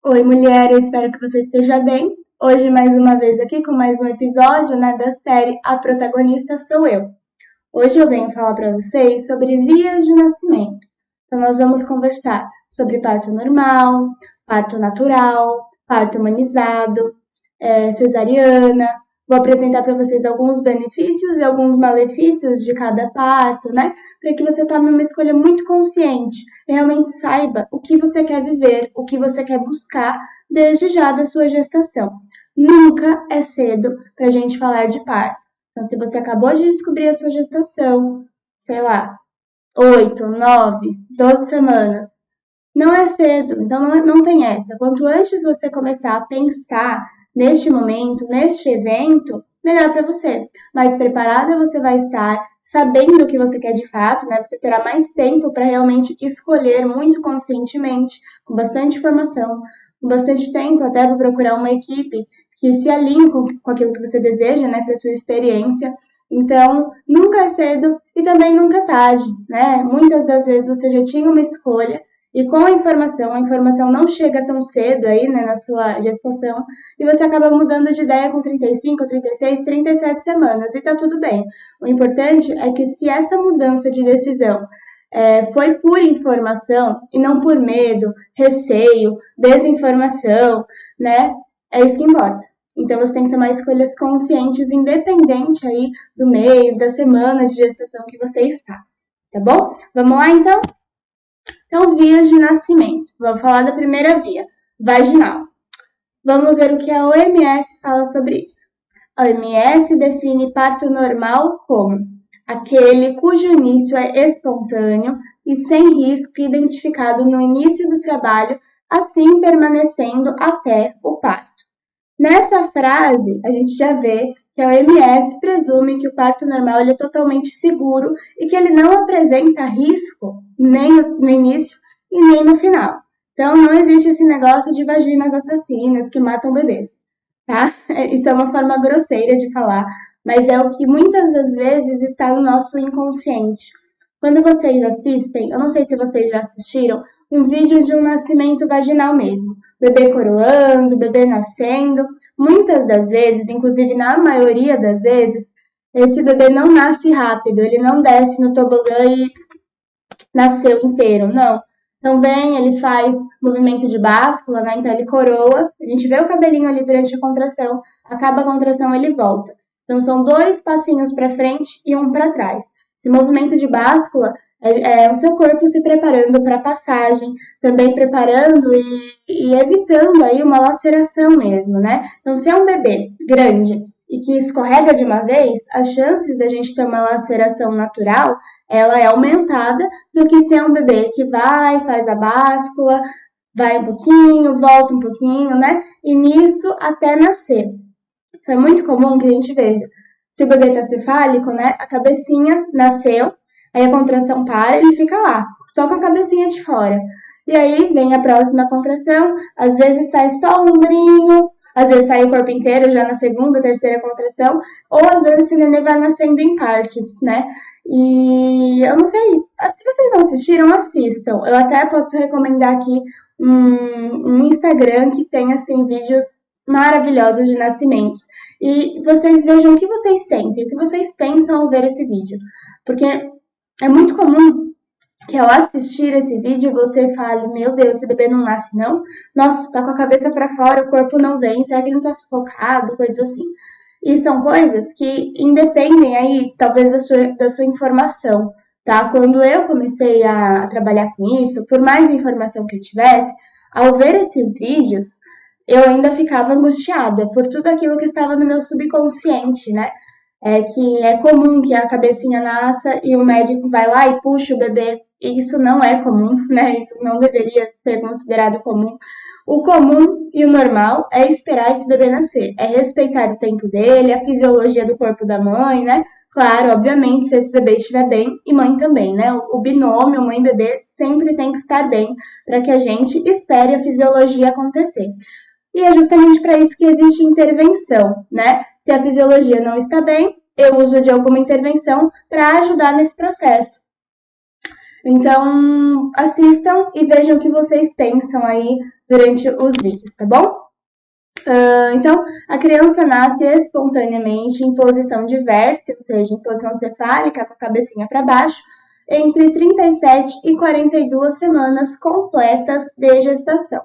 Oi, mulher, eu espero que você esteja bem. Hoje, mais uma vez, aqui com mais um episódio, da série A Protagonista Sou Eu. Hoje eu venho falar para vocês sobre vias de nascimento. Então, nós vamos conversar sobre parto normal, parto natural, parto humanizado, cesariana. Vou apresentar para vocês alguns benefícios e alguns malefícios de cada parto, para que você tome uma escolha muito consciente e realmente saiba o que você quer viver, o que você quer buscar desde já da sua gestação. Nunca é cedo para a gente falar de parto. Então, se você acabou de descobrir a sua gestação, sei lá, 8, 9, 12 semanas, não é cedo, então não tem essa. Quanto antes você começar a pensar neste momento, neste evento, melhor para você. Mais preparada você vai estar, sabendo o que você quer de fato, Você terá mais tempo para realmente escolher muito conscientemente, com bastante informação, com bastante tempo até para procurar uma equipe que se alinhe com aquilo que você deseja, para sua experiência. Então, nunca é cedo e também nunca é tarde, Muitas das vezes você já tinha uma escolha e com a informação não chega tão cedo aí, na sua gestação, e você acaba mudando de ideia com 35, 36, 37 semanas, e tá tudo bem. O importante é que se essa mudança de decisão foi por informação e não por medo, receio, desinformação, É isso que importa. Então você tem que tomar escolhas conscientes, independente aí do mês, da semana de gestação que você está, tá bom? Vamos lá então? Então, vias de nascimento. Vamos falar da primeira via, vaginal. Vamos ver o que a OMS fala sobre isso. A OMS define parto normal como aquele cujo início é espontâneo e sem risco identificado no início do trabalho, assim permanecendo até o parto. Nessa frase, a gente já vê que a OMS presume que o parto normal é totalmente seguro e que ele não apresenta risco nem no início e nem no final. Então, não existe esse negócio de vaginas assassinas que matam bebês, tá? Isso é uma forma grosseira de falar, mas é o que muitas das vezes está no nosso inconsciente. Quando vocês assistem, eu não sei se vocês já assistiram, um vídeo de um nascimento vaginal mesmo. Bebê coroando, bebê nascendo. Muitas das vezes, inclusive na maioria das vezes, esse bebê não nasce rápido, ele não desce no tobogã e nasceu inteiro, não. Então vem, ele faz movimento de báscula, Então ele coroa, a gente vê o cabelinho ali durante a contração, acaba a contração, ele volta. Então são 2 passinhos para frente e 1 para trás. Esse movimento de báscula é o seu corpo se preparando para a passagem, também preparando e evitando aí uma laceração mesmo, Então, se é um bebê grande e que escorrega de uma vez, as chances da gente ter uma laceração natural, ela é aumentada do que se é um bebê que vai, faz a báscula, vai um pouquinho, volta um pouquinho, E nisso até nascer. Então, é muito comum que a gente veja, se o bebê está cefálico, a cabecinha nasceu, aí a contração para, ele fica lá, só com a cabecinha de fora. E aí vem a próxima contração, às vezes sai só o ombrinho, às vezes sai o corpo inteiro já na segunda, terceira contração, ou às vezes esse nenê vai nascendo em partes, E eu não sei, se vocês não assistiram, assistam. Eu até posso recomendar aqui um Instagram que tem, assim, vídeos maravilhosos de nascimentos. E vocês vejam o que vocês sentem, o que vocês pensam ao ver esse vídeo. Porque é muito comum que ao assistir esse vídeo você fale, meu Deus, esse bebê não nasce não? Nossa, tá com a cabeça para fora, o corpo não vem, será que ele não tá sufocado? Coisas assim. E são coisas que independem aí, talvez, da sua informação, tá? Quando eu comecei a trabalhar com isso, por mais informação que eu tivesse, ao ver esses vídeos, eu ainda ficava angustiada por tudo aquilo que estava no meu subconsciente, que é comum que a cabecinha nasça e o médico vai lá e puxa o bebê. Isso não é comum, Isso não deveria ser considerado comum. O comum e o normal é esperar esse bebê nascer, é respeitar o tempo dele, a fisiologia do corpo da mãe, Claro, obviamente, se esse bebê estiver bem e mãe também, O binômio mãe e bebê sempre tem que estar bem para que a gente espere a fisiologia acontecer. E é justamente para isso que existe intervenção, Se a fisiologia não está bem, eu uso de alguma intervenção para ajudar nesse processo. Então, assistam e vejam o que vocês pensam aí durante os vídeos, tá bom? Então, a criança nasce espontaneamente em posição de vértice, ou seja, em posição cefálica, com a cabecinha para baixo, entre 37 e 42 semanas completas de gestação.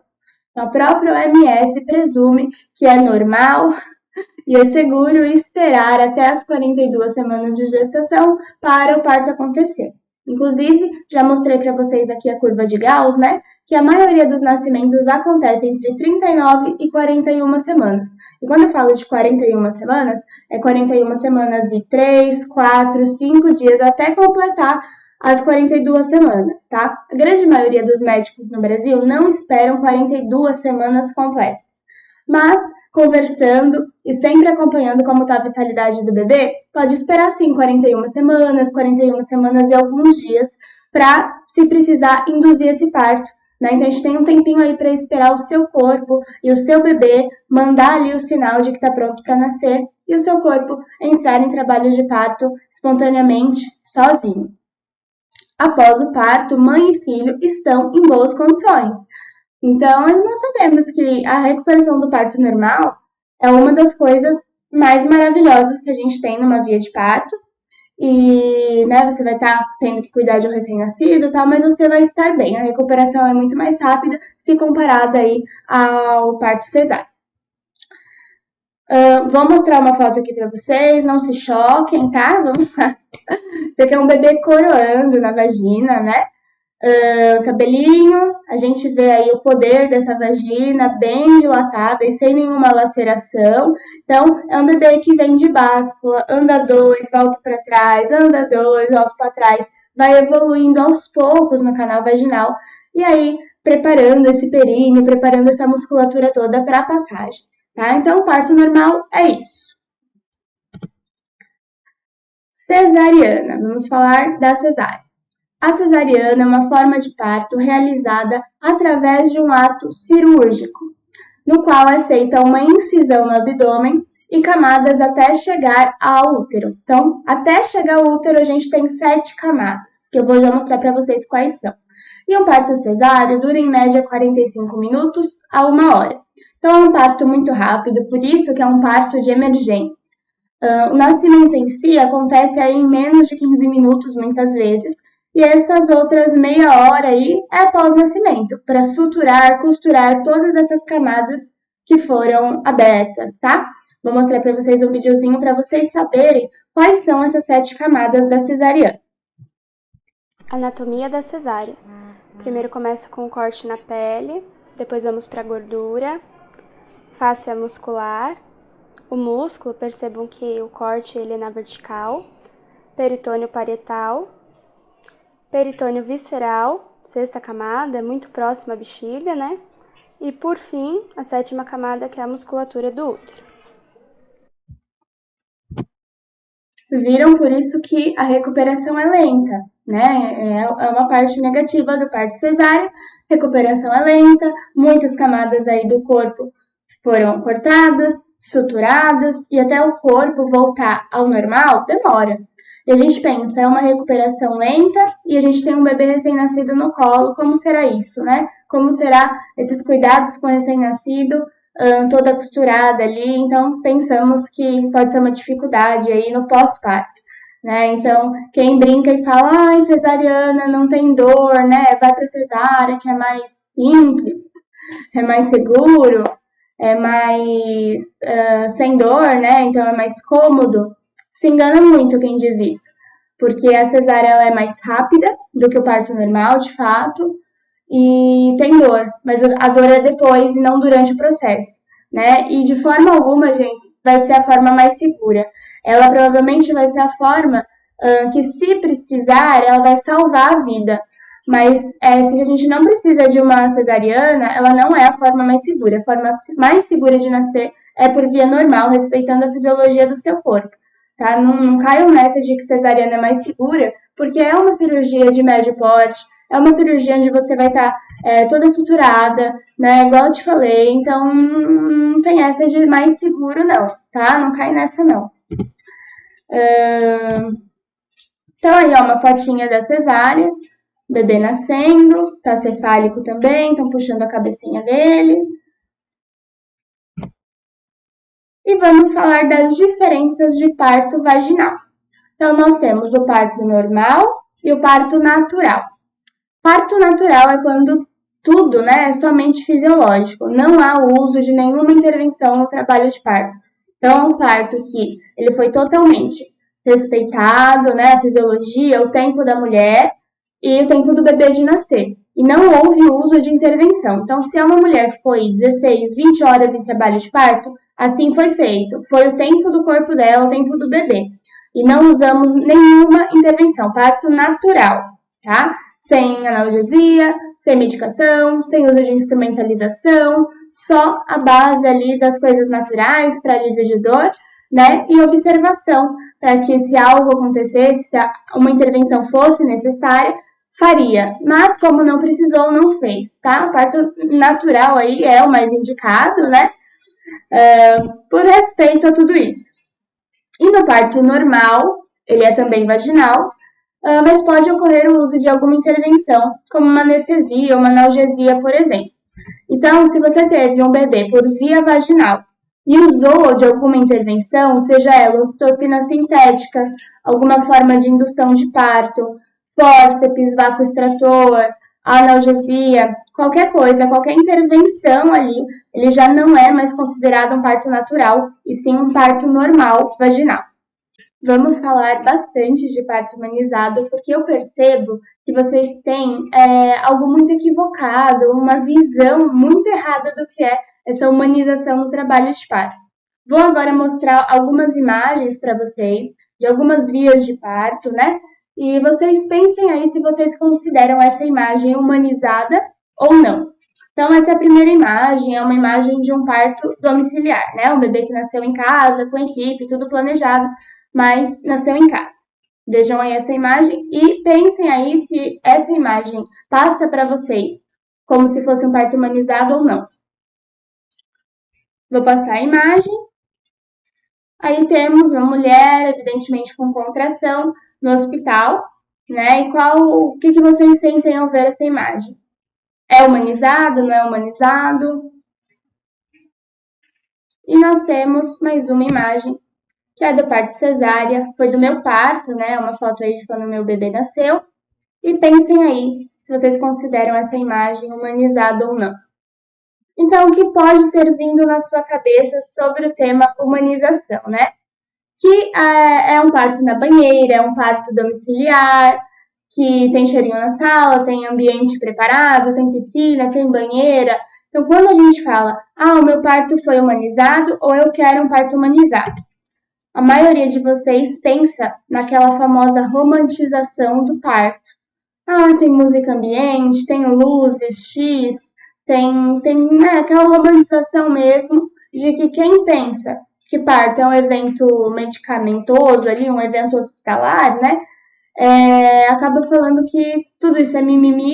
Então, a própria OMS presume que é normal e é seguro esperar até as 42 semanas de gestação para o parto acontecer. Inclusive, já mostrei para vocês aqui a curva de Gauss, né? Que a maioria dos nascimentos acontece entre 39 e 41 semanas. E quando eu falo de 41 semanas, é 41 semanas e 3, 4, 5 dias até completar as 42 semanas, tá? A grande maioria dos médicos no Brasil não esperam 42 semanas completas. Mas, conversando e sempre acompanhando como está a vitalidade do bebê, pode esperar sim 41 semanas e alguns dias para, se precisar, induzir esse parto. Né? Então a gente tem um tempinho aí para esperar o seu corpo e o seu bebê mandar ali o sinal de que está pronto para nascer e o seu corpo entrar em trabalho de parto espontaneamente, sozinho. Após o parto, mãe e filho estão em boas condições. Então, nós sabemos que a recuperação do parto normal é uma das coisas mais maravilhosas que a gente tem numa via de parto. E, né, você vai estar tendo que cuidar de um recém-nascido e tal, mas você vai estar bem. A recuperação é muito mais rápida se comparada aí ao parto cesáreo. Vou mostrar uma foto aqui para vocês, não se choquem, tá? Vamos lá. Esse aqui é um bebê coroando na vagina, né? Cabelinho, a gente vê aí o poder dessa vagina bem dilatada e sem nenhuma laceração. Então, é um bebê que vem de báscula, anda 2, volta para trás, anda 2, volta para trás, vai evoluindo aos poucos no canal vaginal e aí preparando esse períneo, preparando essa musculatura toda para a passagem. Tá? Então, parto normal é isso. Cesariana, vamos falar da cesárea. A cesariana é uma forma de parto realizada através de um ato cirúrgico, no qual é feita uma incisão no abdômen e camadas até chegar ao útero. Então, até chegar ao útero, a gente tem 7 camadas, que eu vou já mostrar para vocês quais são. E um parto cesáreo dura em média 45 minutos a 1 hora. Então, é um parto muito rápido, por isso que é um parto de emergência. O nascimento em si acontece aí em menos de 15 minutos, muitas vezes, e essas outras meia hora aí é após nascimento, para suturar, costurar todas essas camadas que foram abertas, tá? Vou mostrar para vocês um videozinho para vocês saberem quais são essas 7 camadas da cesariana. Anatomia da cesárea. Primeiro começa com o corte na pele, depois vamos para a gordura, fáscia muscular, o músculo, percebam que o corte ele é na vertical, peritônio parietal, peritônio visceral, 6ª camada, muito próxima à bexiga, né? E por fim, a 7ª camada, que é a musculatura do útero. Viram por isso que a recuperação é lenta, né? É uma parte negativa do parto cesáreo, recuperação é lenta, muitas camadas aí do corpo foram cortadas, suturadas e até o corpo voltar ao normal demora. E a gente pensa, é uma recuperação lenta e a gente tem um bebê recém-nascido no colo, como será isso, né? Como será esses cuidados com o recém-nascido, toda costurada ali, então pensamos que pode ser uma dificuldade aí no pós-parto, né? Então, quem brinca e fala, ai, cesariana não tem dor, né? Vai para cesárea, que é mais simples, é mais seguro, é mais sem dor, né? Então é mais cômodo. Se engana muito quem diz isso, porque a cesárea ela é mais rápida do que o parto normal, de fato, e tem dor, mas a dor é depois e não durante o processo, né? E de forma alguma, gente, vai ser a forma mais segura. Ela provavelmente vai ser a forma que, se precisar, ela vai salvar a vida. Mas se a gente não precisa de uma cesariana, ela não é a forma mais segura. A forma mais segura de nascer é por via normal, respeitando a fisiologia do seu corpo. Tá? Não caiam nessa de que cesariana é mais segura, porque é uma cirurgia de médio porte, é uma cirurgia onde você vai estar toda estruturada, né? Igual eu te falei, então não tem essa de mais seguro, não, tá? Não cai nessa, não. Então, aí, ó, uma fotinha da cesárea. bebê nascendo, tá cefálico também, estão puxando a cabecinha dele. E vamos falar das diferenças de parto vaginal. Então, nós temos o parto normal e o parto natural. Parto natural é quando tudo, é somente fisiológico, não há o uso de nenhuma intervenção no trabalho de parto. Então, é um parto que ele foi totalmente respeitado, a fisiologia, o tempo da mulher e o tempo do bebê de nascer. E não houve uso de intervenção. Então, se uma mulher foi 16, 20 horas em trabalho de parto, assim foi feito. Foi o tempo do corpo dela, o tempo do bebê. E não usamos nenhuma intervenção, parto natural, tá? Sem analgesia, sem medicação, sem uso de instrumentalização, só a base ali das coisas naturais para alívio de dor, e observação, para que se algo acontecesse, se uma intervenção fosse necessária, faria. Mas como não precisou, não fez, tá? O parto natural aí é o mais indicado, por respeito a tudo isso. E no parto normal, ele é também vaginal, mas pode ocorrer o uso de alguma intervenção, como uma anestesia ou uma analgesia, por exemplo. Então, se você teve um bebê por via vaginal e usou de alguma intervenção, seja ela ocitocina sintética, alguma forma de indução de parto, fórceps, vácuo extrator, analgesia, qualquer coisa, qualquer intervenção ali, ele já não é mais considerado um parto natural, e sim um parto normal vaginal. Vamos falar bastante de parto humanizado, porque eu percebo que vocês têm algo muito equivocado, uma visão muito errada do que é essa humanização no trabalho de parto. Vou agora mostrar algumas imagens para vocês de algumas vias de parto, E vocês pensem aí se vocês consideram essa imagem humanizada ou não. Então, essa é a primeira imagem, é uma imagem de um parto domiciliar, Um bebê que nasceu em casa, com equipe, tudo planejado, mas nasceu em casa. Vejam aí essa imagem e pensem aí se essa imagem passa para vocês como se fosse um parto humanizado ou não. Vou passar a imagem. Aí temos uma mulher, evidentemente com contração, no hospital, E o que vocês sentem ao ver essa imagem? É humanizado, não é humanizado? E nós temos mais uma imagem, que é do parto cesárea, foi do meu parto, Uma foto aí de quando meu bebê nasceu. E pensem aí se vocês consideram essa imagem humanizada ou não. Então, o que pode ter vindo na sua cabeça sobre o tema humanização, Que é um parto na banheira, é um parto domiciliar, que tem cheirinho na sala, tem ambiente preparado, tem piscina, tem banheira. Então, quando a gente fala, o meu parto foi humanizado ou eu quero um parto humanizado, a maioria de vocês pensa naquela famosa romantização do parto. Tem música ambiente, tem luzes X, tem aquela romantização mesmo de que quem pensa que parto é um evento medicamentoso ali, um evento hospitalar, acaba falando que tudo isso é mimimi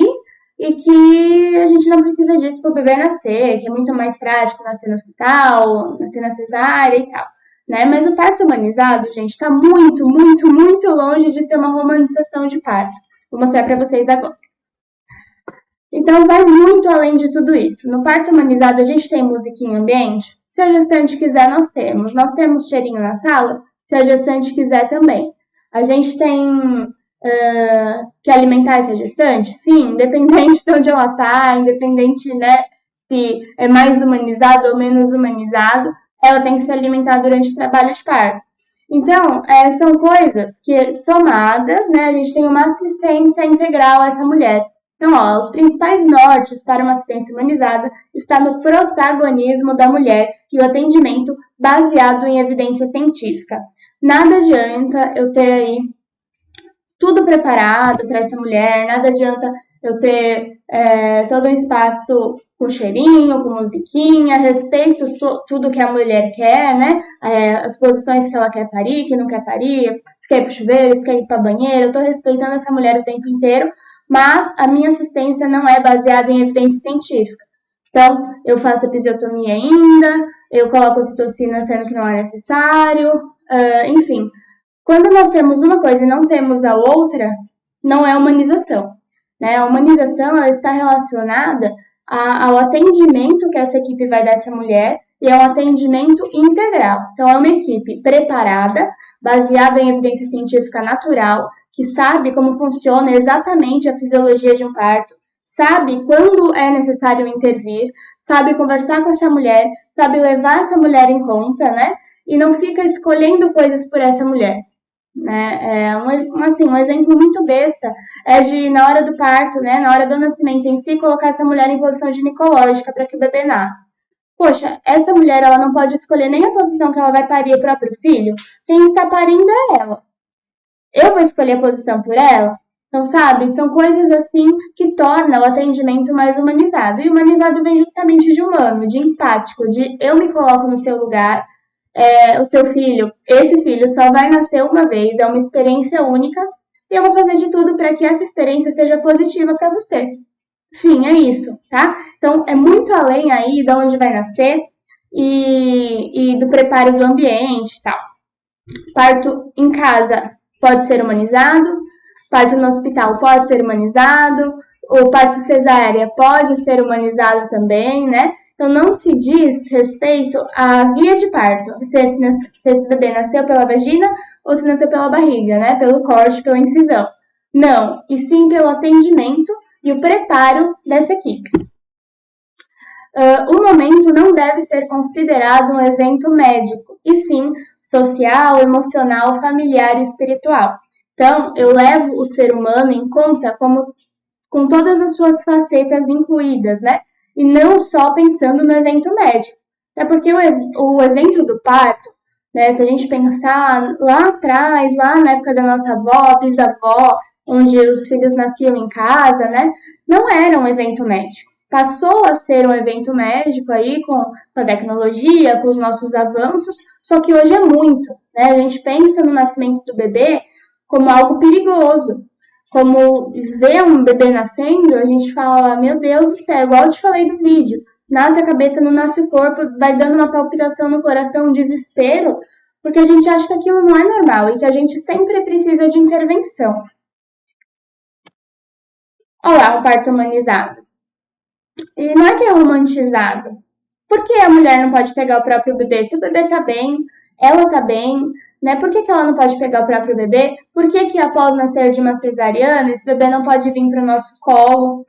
e que a gente não precisa disso para o bebê nascer, que é muito mais prático nascer no hospital, nascer na cesárea e tal. Mas o parto humanizado, gente, está muito, muito, muito longe de ser uma romantização de parto. Vou mostrar para vocês agora. Então, vai muito além de tudo isso. No parto humanizado, a gente tem musiquinha ambiente. Se a gestante quiser, nós temos. Nós temos cheirinho na sala, se a gestante quiser também. A gente tem que alimentar essa gestante? Sim, independente de onde ela está, independente se é mais humanizado ou menos humanizado, ela tem que se alimentar durante o trabalho de parto. Então, são coisas que, somadas, a gente tem uma assistência integral a essa mulher. Então, os principais nortes para uma assistência humanizada está no protagonismo da mulher e o atendimento baseado em evidência científica. Nada adianta eu ter aí tudo preparado para essa mulher, nada adianta eu ter todo o espaço com cheirinho, com musiquinha, respeito tudo que a mulher quer, as posições que ela quer parir, que não quer parir, se quer ir para o chuveiro, se quer ir para a banheira, eu estou respeitando essa mulher o tempo inteiro, mas a minha assistência não é baseada em evidência científica. Então, eu faço episiotomia ainda, eu coloco ocitocina sendo que não é necessário, enfim. Quando nós temos uma coisa e não temos a outra, não é humanização. né? A humanização ela está relacionada ao atendimento que essa equipe vai dar a essa mulher e é um atendimento integral. Então, é uma equipe preparada, baseada em evidência científica natural, que sabe como funciona exatamente a fisiologia de um parto, sabe quando é necessário intervir, sabe conversar com essa mulher, sabe levar essa mulher em conta, né? E não fica escolhendo coisas por essa mulher. Né? Um exemplo muito besta é de, na hora do parto, né, na hora do nascimento em si, colocar essa mulher em posição ginecológica para que o bebê nasça. Poxa, essa mulher ela não pode escolher nem a posição que ela vai parir o próprio filho. Quem está parindo é ela. Eu vou escolher a posição por ela? Então, sabe, são coisas assim que tornam o atendimento mais humanizado. E humanizado vem justamente de humano, de empático, de eu me coloco no seu lugar, o seu filho, esse filho só vai nascer uma vez, é uma experiência única, e eu vou fazer de tudo para que essa experiência seja positiva para você. Enfim, é isso, tá? Então, é muito além aí de onde vai nascer e do preparo do ambiente e tal. Parto em casa pode ser humanizado, parto no hospital pode ser humanizado, o parto cesárea pode ser humanizado também, né? Então, não se diz respeito à via de parto, se esse bebê nasceu pela vagina ou se nasceu pela barriga, né? Pelo corte, pela incisão. Não, e sim pelo atendimento e o preparo dessa equipe. O momento não deve ser considerado um evento médico, e sim social, emocional, familiar e espiritual. Então, eu levo o ser humano em conta com todas as suas facetas incluídas, né? E não só pensando no evento médico. É porque o evento do parto, né? Se a gente pensar lá atrás, lá na época da nossa avó, bisavó, onde os filhos nasciam em casa, né? Não era um evento médico. Passou a ser um evento médico aí com a tecnologia, com os nossos avanços, só que hoje é muito, né? A gente pensa no nascimento do bebê como algo perigoso. Como ver um bebê nascendo, a gente fala, meu Deus do céu, igual eu te falei do vídeo, nasce a cabeça, não nasce o corpo, vai dando uma palpitação no coração, um desespero, porque a gente acha que aquilo não é normal e que a gente sempre precisa de intervenção. Olha lá, um parto humanizado. E não é que é romantizado. Por que a mulher não pode pegar o próprio bebê? Se o bebê tá bem, ela tá bem, né? Por que ela não pode pegar o próprio bebê? Por que após nascer de uma cesariana, esse bebê não pode vir para o nosso colo?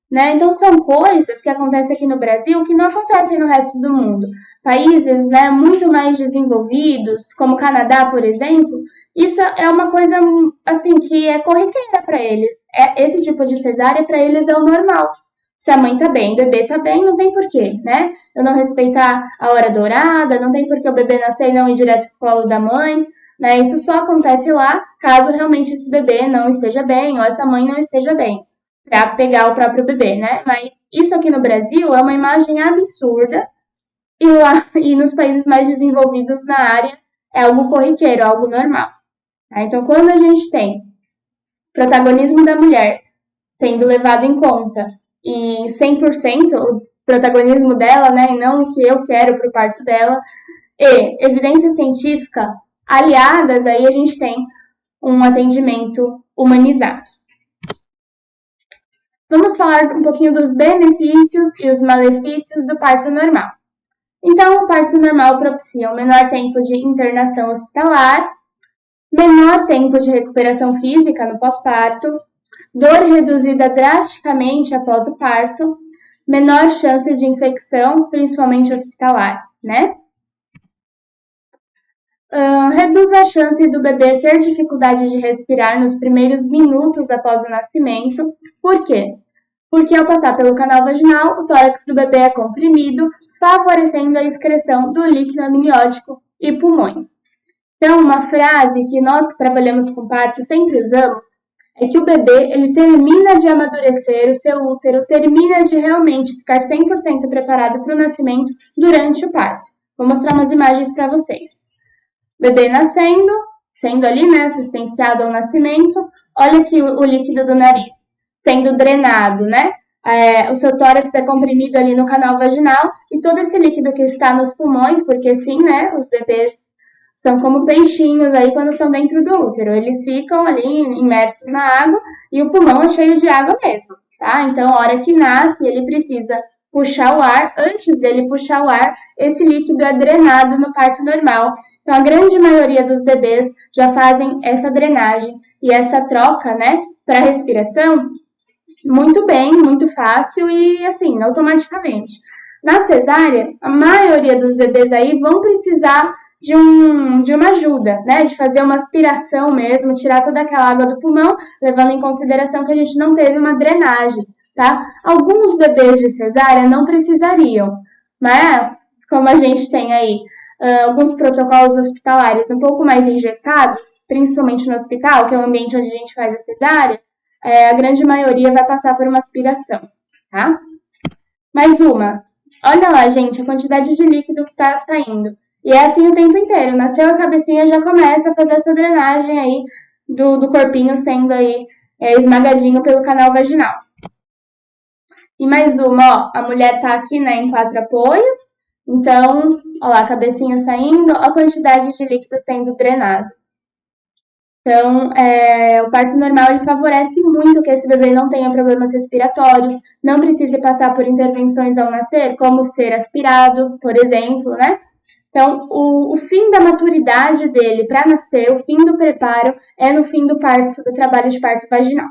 Né? Então, são coisas que acontecem aqui no Brasil que não acontecem no resto do mundo. Países, né, muito mais desenvolvidos, como o Canadá, por exemplo, isso é uma coisa assim que é corriqueira para eles. Esse tipo de cesárea, para eles, é o normal. Se a mãe tá bem, o bebê tá bem, não tem porquê, né? Eu não respeitar a hora dourada, não tem porquê o bebê nascer e não ir direto pro colo da mãe, né? Isso só acontece lá caso realmente esse bebê não esteja bem ou essa mãe não esteja bem, para pegar o próprio bebê, né? Mas isso aqui no Brasil é uma imagem absurda e nos países mais desenvolvidos na área é algo corriqueiro, algo normal. Tá? Então, quando a gente tem protagonismo da mulher sendo levado em conta e 100% o protagonismo dela, né, e não o que eu quero para o parto dela, e evidência científica aliadas, aí a gente tem um atendimento humanizado. Vamos falar um pouquinho dos benefícios e os malefícios do parto normal. Então, o parto normal propicia um menor tempo de internação hospitalar, menor tempo de recuperação física no pós-parto, dor reduzida drasticamente após o parto, menor chance de infecção, principalmente hospitalar, né? Reduz a chance do bebê ter dificuldade de respirar nos primeiros minutos após o nascimento. Por quê? Porque ao passar pelo canal vaginal, o tórax do bebê é comprimido, favorecendo a excreção do líquido amniótico e pulmões. Então, uma frase que nós que trabalhamos com parto sempre usamos é que o bebê ele termina de amadurecer, o seu útero termina de realmente ficar 100% preparado para o nascimento durante o parto. Vou mostrar umas imagens para vocês. Bebê nascendo, sendo ali, né, assistenciado ao nascimento, olha aqui o líquido do nariz, sendo drenado, né? O seu tórax é comprimido ali no canal vaginal e todo esse líquido que está nos pulmões, porque sim, né, os bebês são como peixinhos aí quando estão dentro do útero. Eles ficam ali imersos na água e o pulmão é cheio de água mesmo, tá? Então, a hora que nasce, ele precisa puxar o ar. Antes dele puxar o ar, esse líquido é drenado no parto normal. Então, a grande maioria dos bebês já fazem essa drenagem e essa troca, né, para respiração muito bem, muito fácil e, assim, automaticamente. Na cesárea, a maioria dos bebês aí vão precisar de uma ajuda, né? De fazer uma aspiração mesmo, tirar toda aquela água do pulmão, levando em consideração que a gente não teve uma drenagem, tá? Alguns bebês de cesárea não precisariam, mas como a gente tem aí alguns protocolos hospitalares um pouco mais engessados, principalmente no hospital, que é o ambiente onde a gente faz a cesárea, a grande maioria vai passar por uma aspiração, tá? Mais uma. Olha lá, gente, a quantidade de líquido que está saindo. E é assim o tempo inteiro. Nasceu a cabecinha, já começa a fazer essa drenagem aí do corpinho sendo aí esmagadinho pelo canal vaginal. E mais uma, ó, a mulher tá aqui, né, em 4 apoios. Então, ó lá, a cabecinha saindo, a quantidade de líquido sendo drenado. Então, o parto normal ele favorece muito que esse bebê não tenha problemas respiratórios, não precise passar por intervenções ao nascer, como ser aspirado, por exemplo, né? Então, o fim da maturidade dele para nascer, o fim do preparo, é no fim do parto, do trabalho de parto vaginal.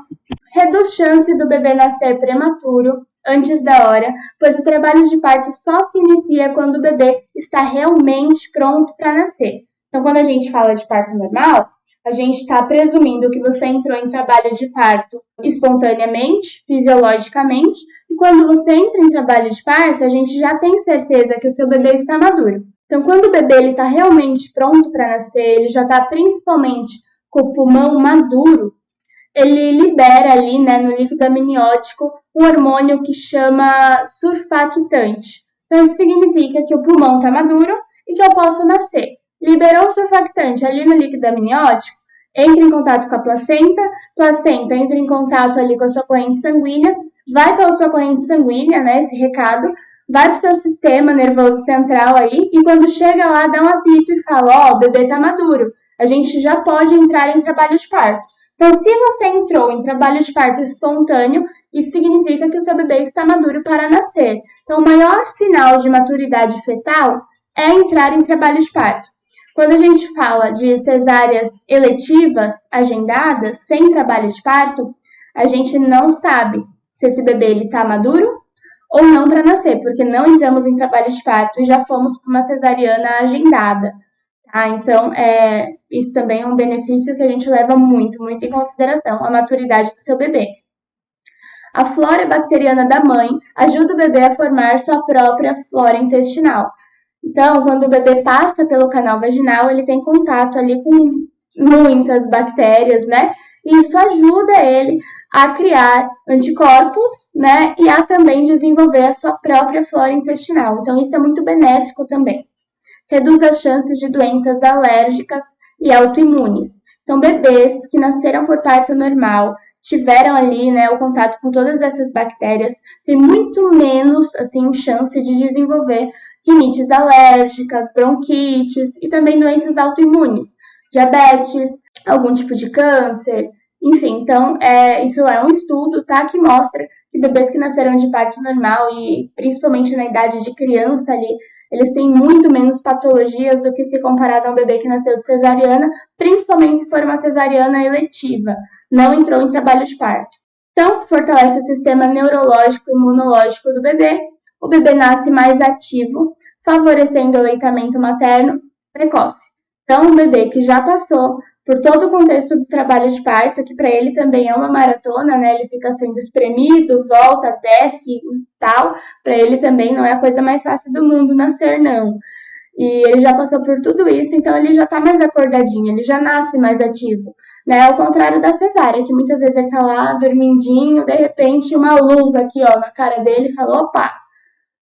Reduz chance do bebê nascer prematuro, antes da hora, pois o trabalho de parto só se inicia quando o bebê está realmente pronto para nascer. Então, quando a gente fala de parto normal, a gente está presumindo que você entrou em trabalho de parto espontaneamente, fisiologicamente, e quando você entra em trabalho de parto, a gente já tem certeza que o seu bebê está maduro. Então, quando o bebê está realmente pronto para nascer, ele já está principalmente com o pulmão maduro, ele libera ali, né, no líquido amniótico, um hormônio que chama surfactante. Então, isso significa que o pulmão está maduro e que eu posso nascer. Liberou o surfactante ali no líquido amniótico, entra em contato com a placenta entra em contato ali com a sua corrente sanguínea, vai pela sua corrente sanguínea, né, esse recado, vai para o seu sistema nervoso central aí, e quando chega lá, dá um apito e fala, ó, o bebê está maduro, a gente já pode entrar em trabalho de parto. Então, se você entrou em trabalho de parto espontâneo, isso significa que o seu bebê está maduro para nascer. Então, o maior sinal de maturidade fetal é entrar em trabalho de parto. Quando a gente fala de cesáreas eletivas, agendadas, sem trabalho de parto, a gente não sabe se esse bebê está maduro ou não para nascer, porque não entramos em trabalho de parto e já fomos para uma cesariana agendada. Tá? Então, isso também é um benefício que a gente leva muito, muito em consideração, a maturidade do seu bebê. A flora bacteriana da mãe ajuda o bebê a formar sua própria flora intestinal. Então, quando o bebê passa pelo canal vaginal, ele tem contato ali com muitas bactérias, né? E isso ajuda ele a criar anticorpos, né? E a também desenvolver a sua própria flora intestinal. Então, isso é muito benéfico também. Reduz as chances de doenças alérgicas e autoimunes. Então, bebês que nasceram por parto normal, tiveram ali, né, o contato com todas essas bactérias, têm muito menos, assim, chance de desenvolver rinites alérgicas, bronquites e também doenças autoimunes, diabetes, algum tipo de câncer, enfim. Então, isso é um estudo, tá, que mostra que bebês que nasceram de parto normal e principalmente na idade de criança ali, eles têm muito menos patologias do que se comparado a um bebê que nasceu de cesariana, principalmente se for uma cesariana eletiva, não entrou em trabalho de parto. Então, fortalece o sistema neurológico e imunológico do bebê, o bebê nasce mais ativo, favorecendo o aleitamento materno precoce. Então, um bebê que já passou por todo o contexto do trabalho de parto, que para ele também é uma maratona, né? Ele fica sendo espremido, volta, desce e tal. Para ele também não é a coisa mais fácil do mundo nascer, não. E ele já passou por tudo isso, então ele já está mais acordadinho, ele já nasce mais ativo, né? Ao contrário da cesárea, que muitas vezes ele está lá dormindinho, de repente uma luz aqui, ó, na cara dele e fala, opa,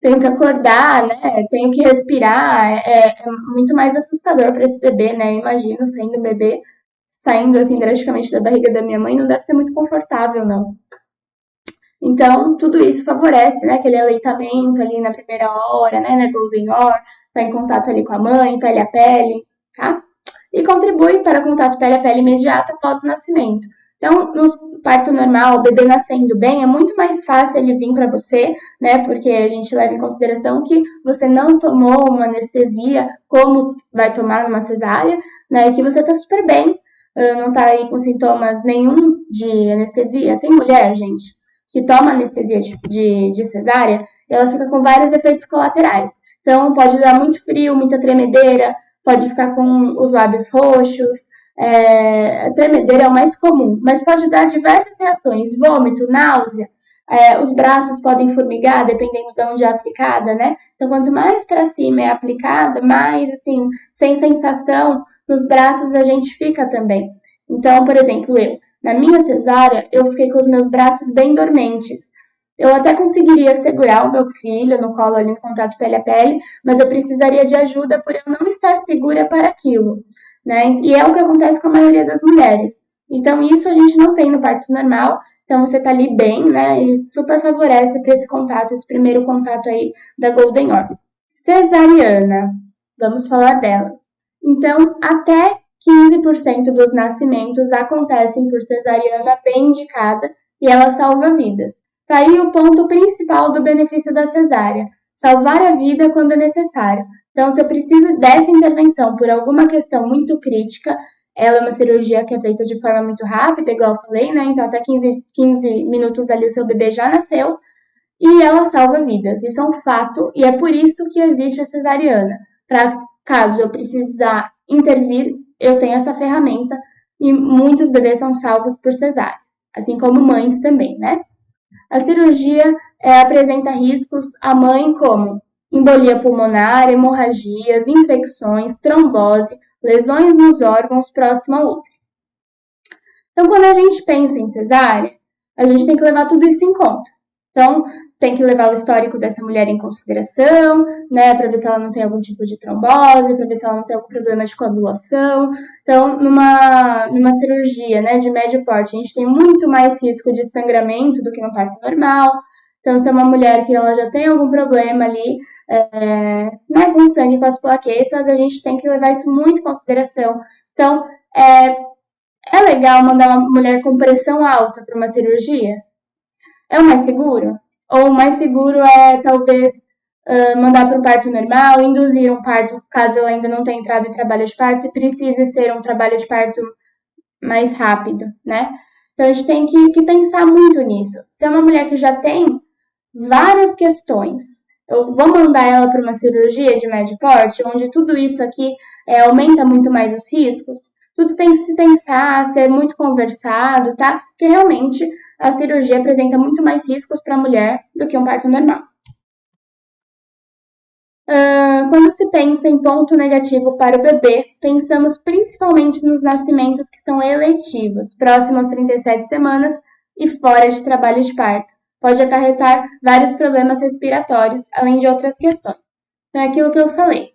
tenho que acordar, né? Tenho que respirar. É muito mais assustador para esse bebê, né? Imagino sendo um bebê saindo assim drasticamente da barriga da minha mãe, não deve ser muito confortável, não. Então, tudo isso favorece, né? Aquele aleitamento ali na primeira hora, né? Na golden hour, tá em contato ali com a mãe, pele a pele. tá? E contribui para o contato pele a pele imediato após o nascimento. Então, no parto normal, o bebê nascendo bem, é muito mais fácil ele vir para você, né? Porque a gente leva em consideração que você não tomou uma anestesia como vai tomar numa cesárea, né? E que você tá super bem, não tá aí com sintomas nenhum de anestesia. Tem mulher, gente, que toma anestesia de cesárea e ela fica com vários efeitos colaterais. Então, pode dar muito frio, muita tremedeira, pode ficar com os lábios roxos, a tremedeira é o mais comum, mas pode dar diversas reações, vômito, náusea, os braços podem formigar, dependendo de onde é aplicada, né? Então, quanto mais para cima é aplicada, mais, assim, sem sensação, nos braços a gente fica também. Então, por exemplo, na minha cesárea, eu fiquei com os meus braços bem dormentes. Eu até conseguiria segurar o meu filho no colo ali no contato pele a pele, mas eu precisaria de ajuda por eu não estar segura para aquilo, né? E é o que acontece com a maioria das mulheres. Então, isso a gente não tem no parto normal. Então, você tá ali bem, né? E super favorece para esse contato, esse primeiro contato aí da Golden Orb. Cesariana. Vamos falar delas. Então, até 15% dos nascimentos acontecem por cesariana bem indicada e ela salva vidas. Tá aí o ponto principal do benefício da cesárea: salvar a vida quando é necessário. Então, se eu preciso dessa intervenção por alguma questão muito crítica, ela é uma cirurgia que é feita de forma muito rápida, igual eu falei, né? Então, até 15 minutos ali o seu bebê já nasceu e ela salva vidas. Isso é um fato e é por isso que existe a cesariana. Para caso eu precisar intervir, eu tenho essa ferramenta e muitos bebês são salvos por cesáreas, assim como mães também, né? A cirurgia apresenta riscos à mãe como embolia pulmonar, hemorragias, infecções, trombose, lesões nos órgãos próximo ao útero. Então, quando a gente pensa em cesárea, a gente tem que levar tudo isso em conta. Então, tem que levar o histórico dessa mulher em consideração, né, para ver se ela não tem algum tipo de trombose, para ver se ela não tem algum problema de coagulação. Então, numa cirurgia, né, de médio porte, a gente tem muito mais risco de sangramento do que no parto normal. Então, se é uma mulher que ela já tem algum problema ali, né, com sangue, com as plaquetas, a gente tem que levar isso muito em consideração. Então, é legal mandar uma mulher com pressão alta para uma cirurgia? É o mais seguro? Ou o mais seguro é, talvez, mandar para o parto normal, induzir um parto, caso ela ainda não tenha entrado em trabalho de parto, e precise ser um trabalho de parto mais rápido, né? Então, a gente tem que pensar muito nisso. Se é uma mulher que já tem várias questões, eu vou mandar ela para uma cirurgia de médio porte, onde tudo isso aqui aumenta muito mais os riscos? Tudo tem que se pensar, ser muito conversado, tá? Porque realmente a cirurgia apresenta muito mais riscos para a mulher do que um parto normal. Quando se pensa em ponto negativo para o bebê, pensamos principalmente nos nascimentos que são eletivos, próximos às 37 semanas e fora de trabalho de parto. Pode acarretar vários problemas respiratórios, além de outras questões. Então, é aquilo que eu falei.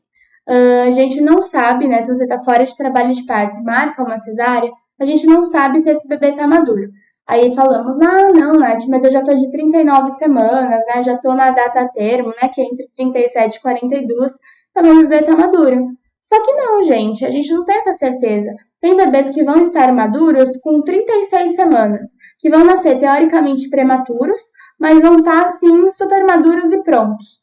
A gente não sabe, né, se você está fora de trabalho de parto e marca uma cesárea, a gente não sabe se esse bebê está maduro. Aí falamos, não, Nath, mas eu já tô de 39 semanas, né? Já tô na data termo, né? Que é entre 37 e 42, então meu bebê tá maduro. Só que não, gente, a gente não tem essa certeza. Tem bebês que vão estar maduros com 36 semanas, que vão nascer teoricamente prematuros, mas vão estar, assim, super maduros e prontos.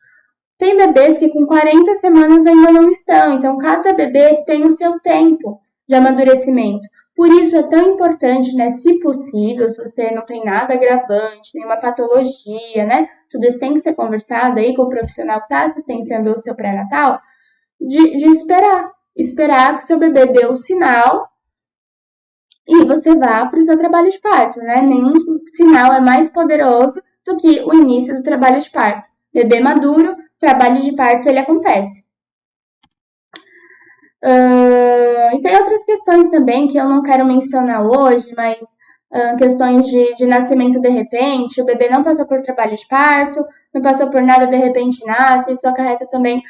Tem bebês que com 40 semanas ainda não estão, então cada bebê tem o seu tempo de amadurecimento. Por isso é tão importante, né, se possível, se você não tem nada agravante, nenhuma patologia, né, tudo isso tem que ser conversado aí com o profissional que está assistenciando o seu pré-natal, de esperar que o seu bebê dê o sinal e você vá para o seu trabalho de parto, né? Nenhum sinal é mais poderoso do que o início do trabalho de parto. Bebê maduro, trabalho de parto, ele acontece. E tem outras questões também que eu não quero mencionar hoje, mas questões de nascimento de repente, o bebê não passou por trabalho de parto, não passou por nada, de repente nasce, isso acarreta também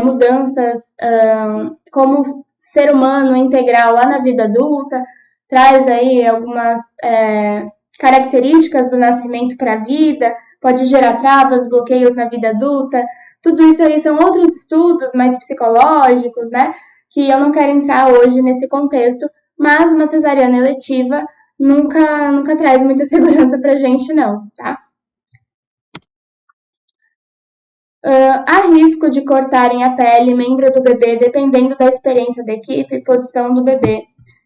mudanças como ser humano integral lá na vida adulta, traz aí algumas características do nascimento para a vida, pode gerar travas, bloqueios na vida adulta, tudo isso aí são outros estudos mais psicológicos, né? que eu não quero entrar hoje nesse contexto, mas uma cesariana eletiva nunca traz muita segurança pra gente não, tá? Há risco de cortarem a pele, membro do bebê, dependendo da experiência da equipe, posição do bebê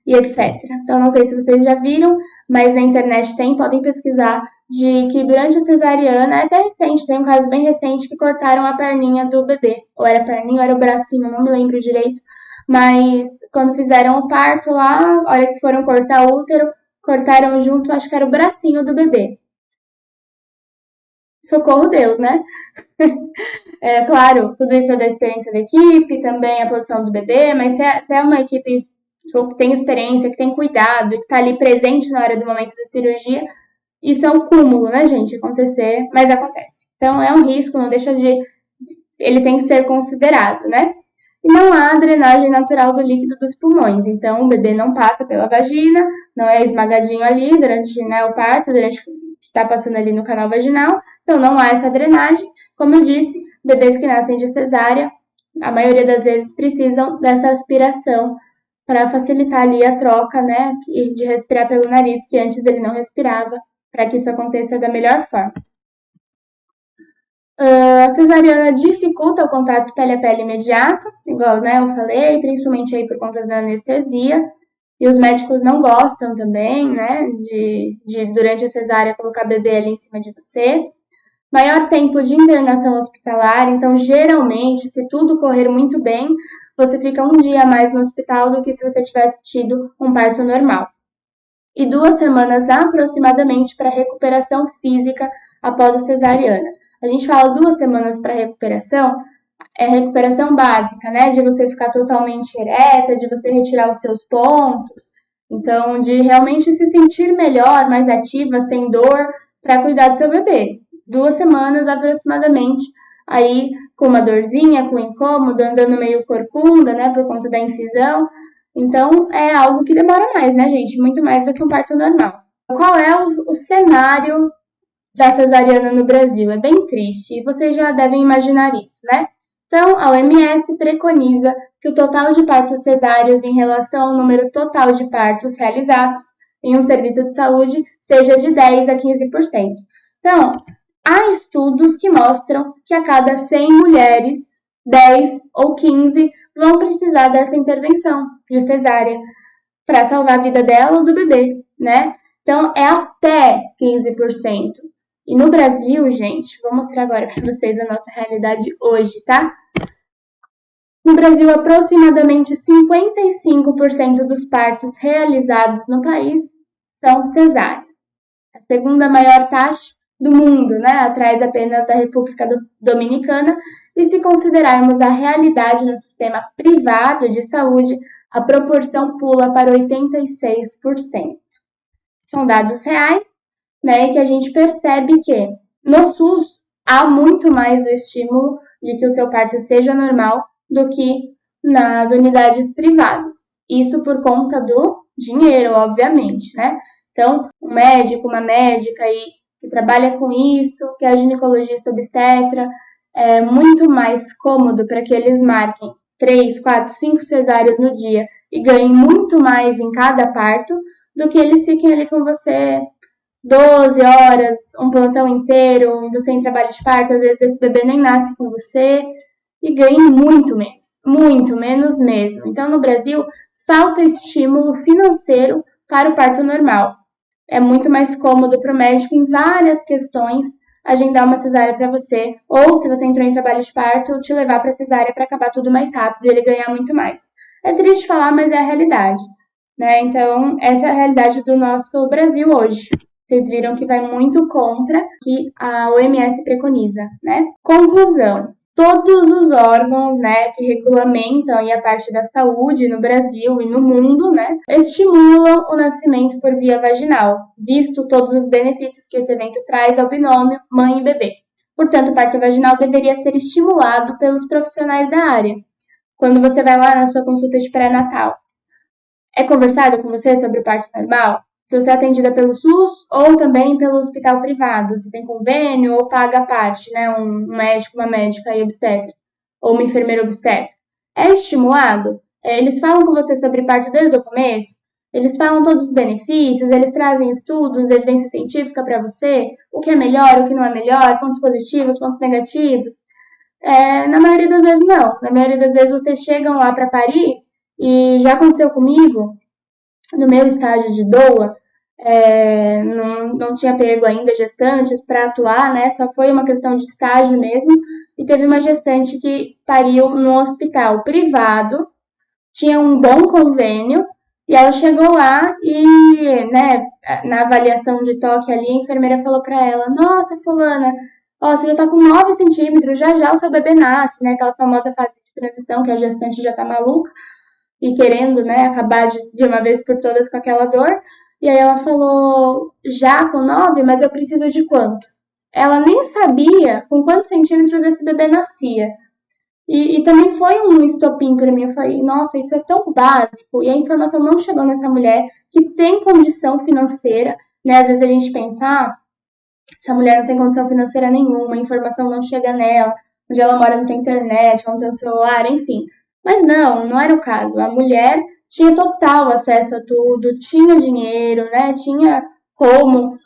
e etc. Então, não sei se vocês já viram, mas na internet podem pesquisar, de que durante a cesariana, é até recente, tem um caso bem recente que cortaram a perninha do bebê, ou era a perninha ou era o bracinho, não me lembro direito, mas quando fizeram o parto lá, a hora que foram cortar o útero, cortaram junto, acho que era o bracinho do bebê. Socorro Deus, né? É claro, tudo isso é da experiência da equipe, também a posição do bebê, mas se é uma equipe que tem experiência, que tem cuidado, que está ali presente na hora do momento da cirurgia, isso é um cúmulo, né, gente? Acontecer, mas acontece. Então é um risco, não deixa de. Ele tem que ser considerado, né? E não há drenagem natural do líquido dos pulmões, então o bebê não passa pela vagina, não é esmagadinho ali durante, né, o parto, durante que está passando ali no canal vaginal, então não há essa drenagem. Como eu disse, bebês que nascem de cesárea, a maioria das vezes precisam dessa aspiração para facilitar ali a troca, né, de respirar pelo nariz, que antes ele não respirava, para que isso aconteça da melhor forma. A cesariana dificulta o contato pele a pele imediato, igual, né, eu falei, principalmente aí por conta da anestesia. E os médicos não gostam também, né, de durante a cesárea colocar bebê ali em cima de você. Maior tempo de internação hospitalar, então geralmente, se tudo correr muito bem, você fica um dia a mais no hospital do que se você tivesse tido um parto normal. E 2 semanas aproximadamente para recuperação física após a cesariana. A gente fala 2 semanas para recuperação, é recuperação básica, né? De você ficar totalmente ereta, de você retirar os seus pontos. Então, de realmente se sentir melhor, mais ativa, sem dor, para cuidar do seu bebê. 2 semanas aproximadamente, aí com uma dorzinha, com incômodo, andando meio corcunda, né? Por conta da incisão. Então, é algo que demora mais, né, gente? Muito mais do que um parto normal. Qual é o cenário da cesariana no Brasil? É bem triste e vocês já devem imaginar isso, né? Então, a OMS preconiza que o total de partos cesáreos em relação ao número total de partos realizados em um serviço de saúde seja de 10 a 15%. Então, há estudos que mostram que a cada 100 mulheres, 10 ou 15 vão precisar dessa intervenção de cesárea para salvar a vida dela ou do bebê, né? Então, é até 15%. E no Brasil, gente, vou mostrar agora para vocês a nossa realidade hoje, tá? No Brasil, aproximadamente 55% dos partos realizados no país são cesáreas. A segunda maior taxa do mundo, né? Atrás apenas da República Dominicana. E se considerarmos a realidade no sistema privado de saúde, a proporção pula para 86%. São dados reais, né, que a gente percebe que no SUS há muito mais o estímulo de que o seu parto seja normal do que nas unidades privadas. Isso por conta do dinheiro, obviamente, né? Então, um médico, uma médica aí que trabalha com isso, que é ginecologista obstetra, é muito mais cômodo para que eles marquem 3, 4, 5 cesáreas no dia e ganhem muito mais em cada parto do que eles fiquem ali com você 12 horas, um plantão inteiro, e você em trabalho de parto, às vezes esse bebê nem nasce com você, e ganhe muito menos mesmo. Então, no Brasil, falta estímulo financeiro para o parto normal. É muito mais cômodo para o médico, em várias questões, agendar uma cesárea para você, ou se você entrou em trabalho de parto, te levar para a cesárea para acabar tudo mais rápido e ele ganhar muito mais. É triste falar, mas é a realidade, né? Então, essa é a realidade do nosso Brasil hoje. Vocês viram que vai muito contra o que a OMS preconiza, né? Conclusão. Todos os órgãos, né, que regulamentam aí a parte da saúde no Brasil e no mundo, né, estimulam o nascimento por via vaginal, visto todos os benefícios que esse evento traz ao binômio mãe e bebê. Portanto, o parto vaginal deveria ser estimulado pelos profissionais da área. Quando você vai lá na sua consulta de pré-natal, é conversado com você sobre o parto normal? Se você é atendida pelo SUS ou também pelo hospital privado, se tem convênio ou paga a parte, né? Um médico, uma médica aí obstetra, ou uma enfermeira obstetra. É estimulado? Eles falam com você sobre parto desde o começo? Eles falam todos os benefícios, eles trazem estudos, evidência científica para você, o que é melhor, o que não é melhor, pontos positivos, pontos negativos. Na maioria das vezes não. Na maioria das vezes vocês chegam lá para parir e já aconteceu comigo, no meu estágio de doula, não tinha pego ainda gestantes para atuar, né? Só foi uma questão de estágio mesmo. E teve uma gestante que pariu num hospital privado, tinha um bom convênio, e ela chegou lá e, né, na avaliação de toque ali, a enfermeira falou para ela: Nossa, fulana, ó, você já tá com 9 centímetros, já já o seu bebê nasce, né? Aquela famosa fase de transição que a gestante já tá maluca e querendo, né, acabar de uma vez por todas com aquela dor. E aí ela falou: Já com 9, mas eu preciso de quanto? Ela nem sabia com quantos centímetros esse bebê nascia. E também foi um estopim para mim. Eu falei, nossa, isso é tão básico. E a informação não chegou nessa mulher que tem condição financeira, né? Às vezes a gente pensa, essa mulher não tem condição financeira nenhuma, a informação não chega nela, onde ela mora não tem internet, ela não tem um celular, enfim. Mas não era o caso. A mulher tinha total acesso a tudo, tinha dinheiro, né? Tinha como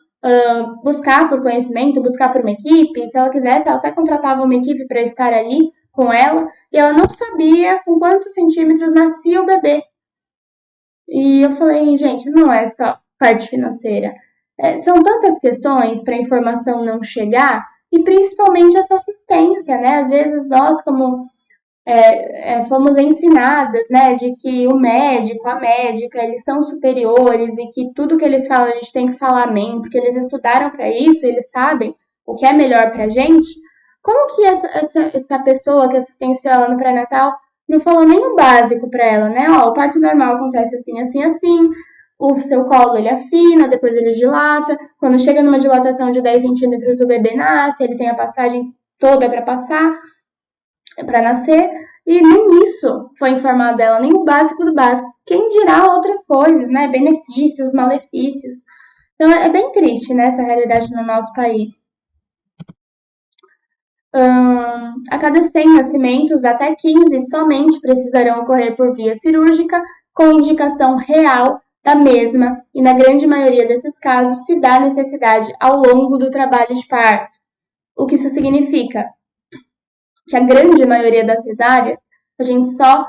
buscar por conhecimento, buscar por uma equipe. Se ela quisesse, ela até contratava uma equipe para estar ali com ela, e ela não sabia com quantos centímetros nascia o bebê. E eu falei, gente, não é só parte financeira. São tantas questões para a informação não chegar, e principalmente essa assistência, né? Às vezes nós, como fomos ensinadas, né, de que o médico, a médica, eles são superiores e que tudo que eles falam a gente tem que falar amém, porque eles estudaram para isso, eles sabem o que é melhor para a gente. Como que essa pessoa que assistenciou ela no pré-natal não falou nem o básico para ela, né? Ó, o parto normal acontece assim, assim, assim. O seu colo ele afina, depois ele dilata. Quando chega numa dilatação de 10 centímetros, o bebê nasce, ele tem a passagem toda para passar, para nascer, e nem isso foi informado dela, nem o básico do básico. Quem dirá outras coisas, né? Benefícios, malefícios. Então é bem triste, né, essa realidade no nosso país. A cada 100 nascimentos, até 15 somente precisarão ocorrer por via cirúrgica, com indicação real da mesma, e na grande maioria desses casos se dá necessidade ao longo do trabalho de parto. O que isso significa? Que a grande maioria das cesáreas, a gente só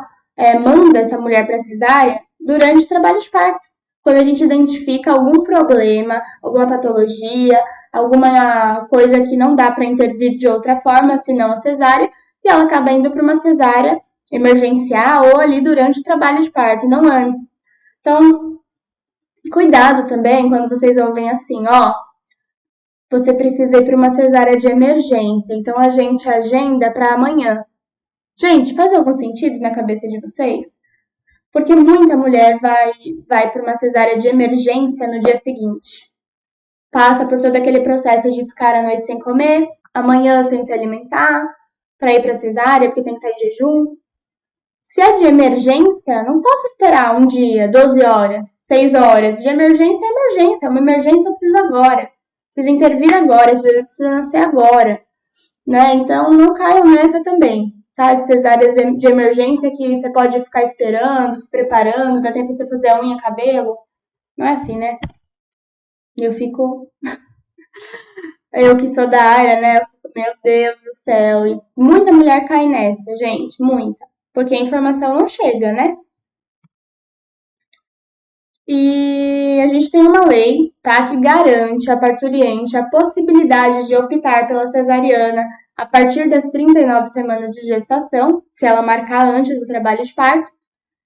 manda essa mulher para cesárea durante o trabalho de parto. Quando a gente identifica algum problema, alguma patologia, alguma coisa que não dá para intervir de outra forma, senão a cesárea, e ela acaba indo para uma cesárea emergencial ou ali durante o trabalho de parto, não antes. Então, cuidado também quando vocês ouvem assim, ó, você precisa ir para uma cesárea de emergência, então a gente agenda para amanhã. Gente, faz algum sentido na cabeça de vocês? Porque muita mulher vai para uma cesárea de emergência no dia seguinte. Passa por todo aquele processo de ficar a noite sem comer, amanhã sem se alimentar, para ir para cesárea porque tem que estar em jejum. Se é de emergência, não posso esperar um dia, 12 horas, 6 horas. De emergência é emergência. Uma emergência eu preciso agora. Preciso intervir agora, esse bebê precisa nascer agora. Né? Então não caiam nessa também. Tá? De cesáreas de emergência que você pode ficar esperando, se preparando, dá tempo de você fazer a unha, cabelo. Não é assim, né? Eu fico. Eu que sou da área, né? Eu fico, meu Deus do céu. E muita mulher cai nessa, gente. Muita. Porque a informação não chega, né? E a gente tem uma lei, tá, que garante à parturiente a possibilidade de optar pela cesariana a partir das 39 semanas de gestação, se ela marcar antes do trabalho de parto,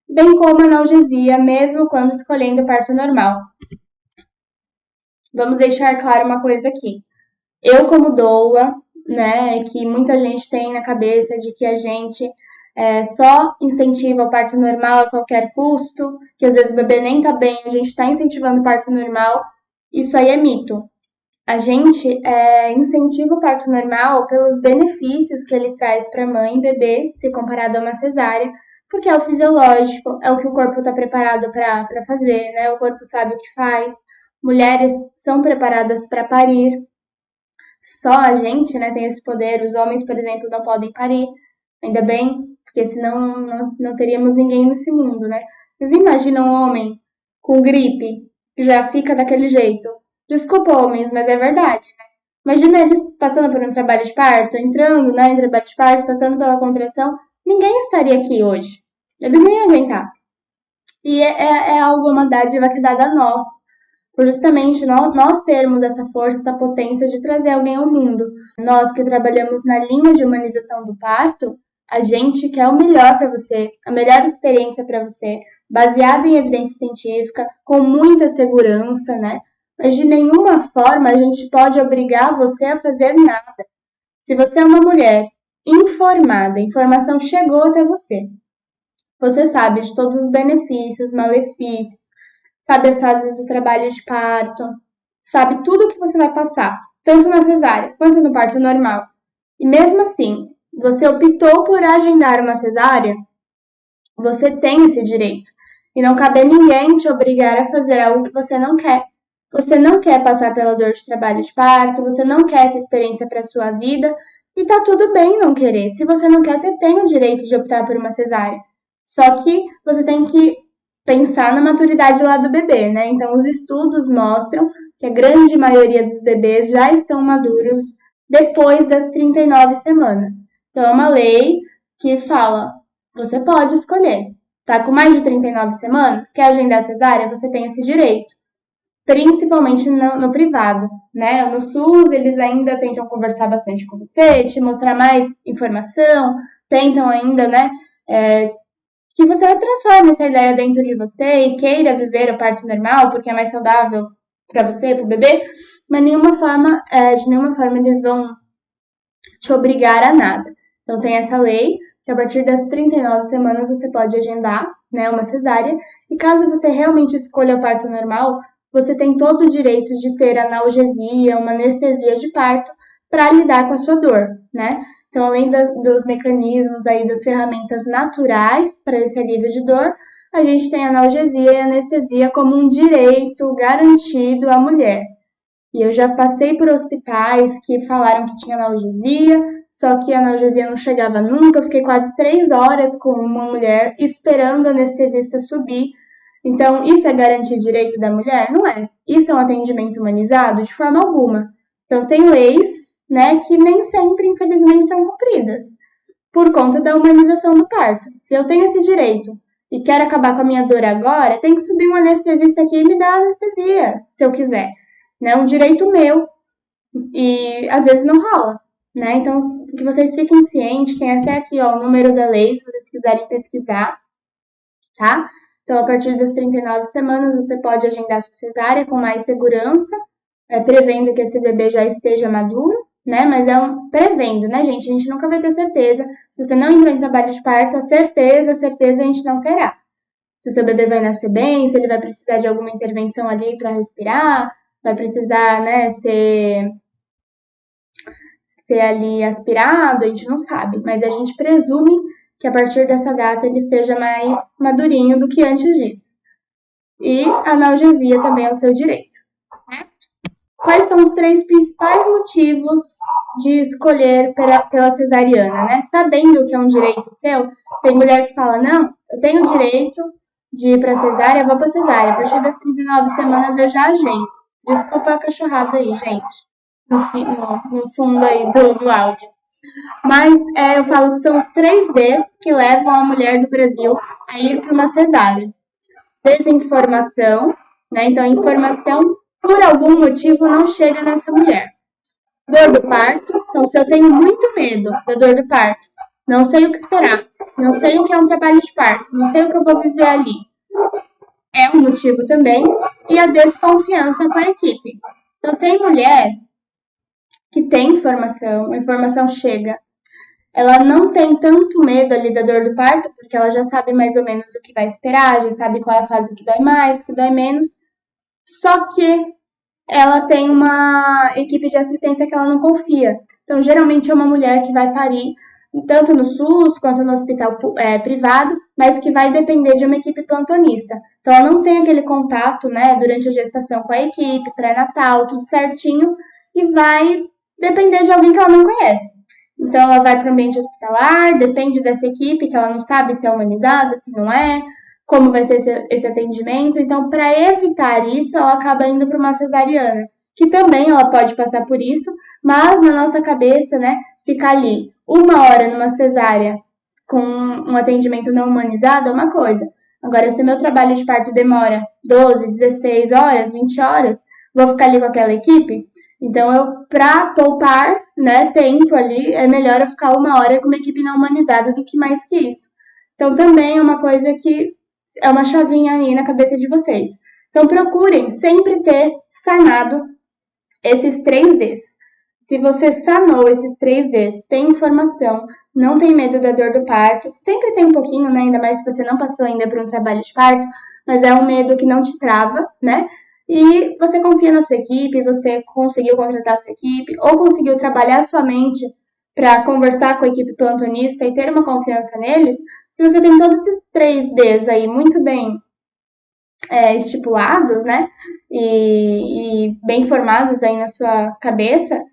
bem como analgesia, mesmo quando escolhendo o parto normal. Vamos deixar claro uma coisa aqui. Eu, como doula, né, que muita gente tem na cabeça de que a gente só incentiva o parto normal a qualquer custo, que às vezes o bebê nem tá bem, a gente está incentivando o parto normal, isso aí é mito. A gente incentiva o parto normal pelos benefícios que ele traz para a mãe e bebê, se comparado a uma cesárea, porque é o fisiológico, é o que o corpo está preparado para fazer, né? O corpo sabe o que faz. Mulheres são preparadas para parir. Só a gente, né, tem esse poder. Os homens, por exemplo, não podem parir. Ainda bem, porque senão não teríamos ninguém nesse mundo, né? Vocês imaginam um homem com gripe que já fica daquele jeito? Desculpa, homens, mas é verdade, né? Imagina eles passando por um trabalho de parto, entrando, né, em trabalho de parto, passando pela contração, ninguém estaria aqui hoje. Eles não iam aguentar. E é algo, uma dádiva que é dada a nós, por justamente nós termos essa força, essa potência de trazer alguém ao mundo. Nós que trabalhamos na linha de humanização do parto, a gente quer o melhor para você, a melhor experiência para você, baseada em evidência científica, com muita segurança, né? Mas de nenhuma forma a gente pode obrigar você a fazer nada. Se você é uma mulher informada, a informação chegou até você. Você sabe de todos os benefícios, malefícios, sabe as fases do trabalho de parto, sabe tudo o que você vai passar, tanto na cesárea quanto no parto normal. E mesmo assim, você optou por agendar uma cesárea, você tem esse direito. E não cabe a ninguém te obrigar a fazer algo que você não quer. Você não quer passar pela dor de trabalho de parto, você não quer essa experiência para a sua vida, e tá tudo bem não querer. Se você não quer, você tem o direito de optar por uma cesárea. Só que você tem que pensar na maturidade lá do bebê, né? Então, os estudos mostram que a grande maioria dos bebês já estão maduros depois das 39 semanas. Então, é uma lei que fala, você pode escolher. Tá com mais de 39 semanas? Quer agendar cesárea? Você tem esse direito. Principalmente no privado, né? No SUS, eles ainda tentam conversar bastante com você, te mostrar mais informação, tentam ainda, né? Que você transforme essa ideia dentro de você e queira viver o parto normal, porque é mais saudável para você, para o bebê, mas de nenhuma forma eles vão te obrigar a nada. Então tem essa lei, que a partir das 39 semanas você pode agendar, né, uma cesárea, e caso você realmente escolha o parto normal, você tem todo o direito de ter analgesia, uma anestesia de parto, para lidar com a sua dor, né? Então, além dos mecanismos aí, das ferramentas naturais para esse alívio de dor, a gente tem analgesia e anestesia como um direito garantido à mulher. E eu já passei por hospitais que falaram que tinha analgesia, só que a analgesia não chegava nunca. Eu fiquei quase 3 horas com uma mulher esperando o anestesista subir. Então, isso é garantir direito da mulher? Não é. Isso é um atendimento humanizado? De forma alguma. Então, tem leis, né, que nem sempre, infelizmente, são cumpridas, por conta da humanização do parto. Se eu tenho esse direito e quero acabar com a minha dor agora, tem que subir um anestesista aqui e me dar anestesia, se eu quiser. É um direito meu e às vezes não rola, né? Então, que vocês fiquem cientes, tem até aqui ó, o número da lei, se vocês quiserem pesquisar, tá? Então, a partir das 39 semanas, você pode agendar sua cesárea com mais segurança, prevendo que esse bebê já esteja maduro, né? Mas prevendo, né, gente? A gente nunca vai ter certeza. Se você não entrou em trabalho de parto, a certeza a gente não terá. Se o seu bebê vai nascer bem, se ele vai precisar de alguma intervenção ali para respirar, vai precisar, né, ser ali aspirado, a gente não sabe. Mas a gente presume que a partir dessa data ele esteja mais madurinho do que antes disso. E a analgesia também é o seu direito. Quais são os 3 principais motivos de escolher pela cesariana, né? Sabendo que é um direito seu, tem mulher que fala, não, eu tenho o direito de ir para cesárea, eu vou para cesárea. A partir das 39 semanas eu já agendo. Desculpa a cachorrada aí, gente, no fundo aí do áudio. Mas eu falo que são os 3 Ds que levam a mulher do Brasil a ir para uma cesárea. Desinformação, né? Então, informação por algum motivo não chega nessa mulher. Dor do parto. Então, se eu tenho muito medo da dor do parto, não sei o que esperar, não sei o que é um trabalho de parto, não sei o que eu vou viver ali, é um motivo também. E a desconfiança com a equipe. Então, tem mulher que tem informação, a informação chega, ela não tem tanto medo ali da dor do parto, porque ela já sabe mais ou menos o que vai esperar, já sabe qual é a fase que dói mais, que dói menos. Só que ela tem uma equipe de assistência que ela não confia. Então, geralmente é uma mulher que vai parir tanto no SUS quanto no hospital privado, mas que vai depender de uma equipe plantonista. Então, ela não tem aquele contato, né, durante a gestação com a equipe, pré-natal, tudo certinho, e vai depender de alguém que ela não conhece. Então, ela vai para o ambiente hospitalar, depende dessa equipe, que ela não sabe se é humanizada, se não é, como vai ser esse atendimento. Então, para evitar isso, ela acaba indo para uma cesariana, que também ela pode passar por isso, mas na nossa cabeça, né, ficar ali 1 hora numa cesárea com um atendimento não humanizado é uma coisa. Agora, se o meu trabalho de parto demora 12, 16 horas, 20 horas, vou ficar ali com aquela equipe? Então, para poupar, né, tempo ali, é melhor eu ficar 1 hora com uma equipe não humanizada do que mais que isso. Então, também é uma coisa que é uma chavinha aí na cabeça de vocês. Então, procurem sempre ter sanado esses 3Ds. Se você sanou esses 3Ds, tem informação, não tem medo da dor do parto, sempre tem um pouquinho, né? Ainda mais se você não passou ainda por um trabalho de parto, mas é um medo que não te trava, né? E você confia na sua equipe, você conseguiu contratar a sua equipe, ou conseguiu trabalhar sua mente para conversar com a equipe plantonista e ter uma confiança neles. Se você tem todos esses 3Ds aí muito bem estipulados, né? E bem formados aí na sua cabeça,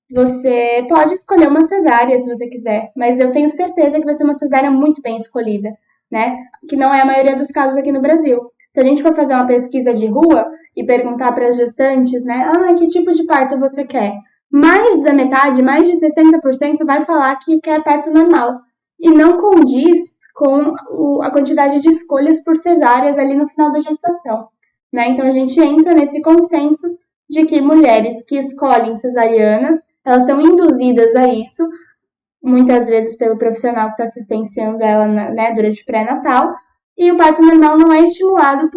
você pode escolher uma cesárea se você quiser, mas eu tenho certeza que vai ser uma cesárea muito bem escolhida, né? Que não é a maioria dos casos aqui no Brasil. Se a gente for fazer uma pesquisa de rua e perguntar para as gestantes, né? Que tipo de parto você quer? Mais da metade, mais de 60% vai falar que quer parto normal. E não condiz com a quantidade de escolhas por cesáreas ali no final da gestação, né? Então a gente entra nesse consenso de que mulheres que escolhem cesarianas, elas são induzidas a isso, muitas vezes pelo profissional que está assistenciando ela, né, durante o pré-natal, e o parto normal não é estimulado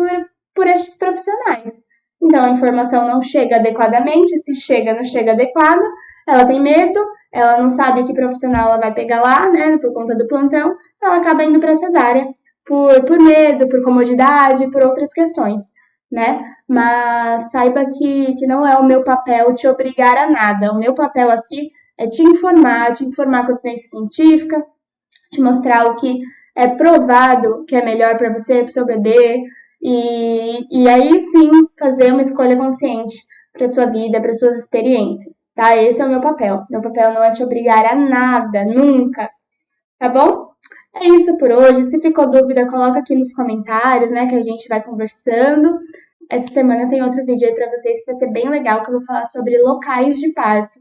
por estes profissionais. Então a informação não chega adequadamente, se chega, não chega adequada, ela tem medo, ela não sabe que profissional ela vai pegar lá, né, por conta do plantão, ela acaba indo para a cesárea por medo, por comodidade, por outras questões, né? Mas saiba que não é o meu papel te obrigar a nada. O meu papel aqui é te informar com a evidência científica, te mostrar o que é provado que é melhor para você, para o seu bebê, e aí sim fazer uma escolha consciente para sua vida, para suas experiências, tá? Esse é o meu papel. Meu papel não é te obrigar a nada, nunca, tá bom? É isso por hoje. Se ficou dúvida, coloca aqui nos comentários, né, que a gente vai conversando. Essa semana tem outro vídeo aí para vocês que vai ser bem legal, que eu vou falar sobre locais de parto.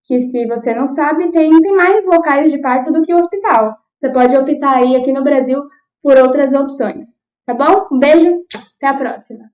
Que se você não sabe, tem mais locais de parto do que o hospital. Você pode optar aí aqui no Brasil por outras opções. Tá bom? Um beijo, até a próxima!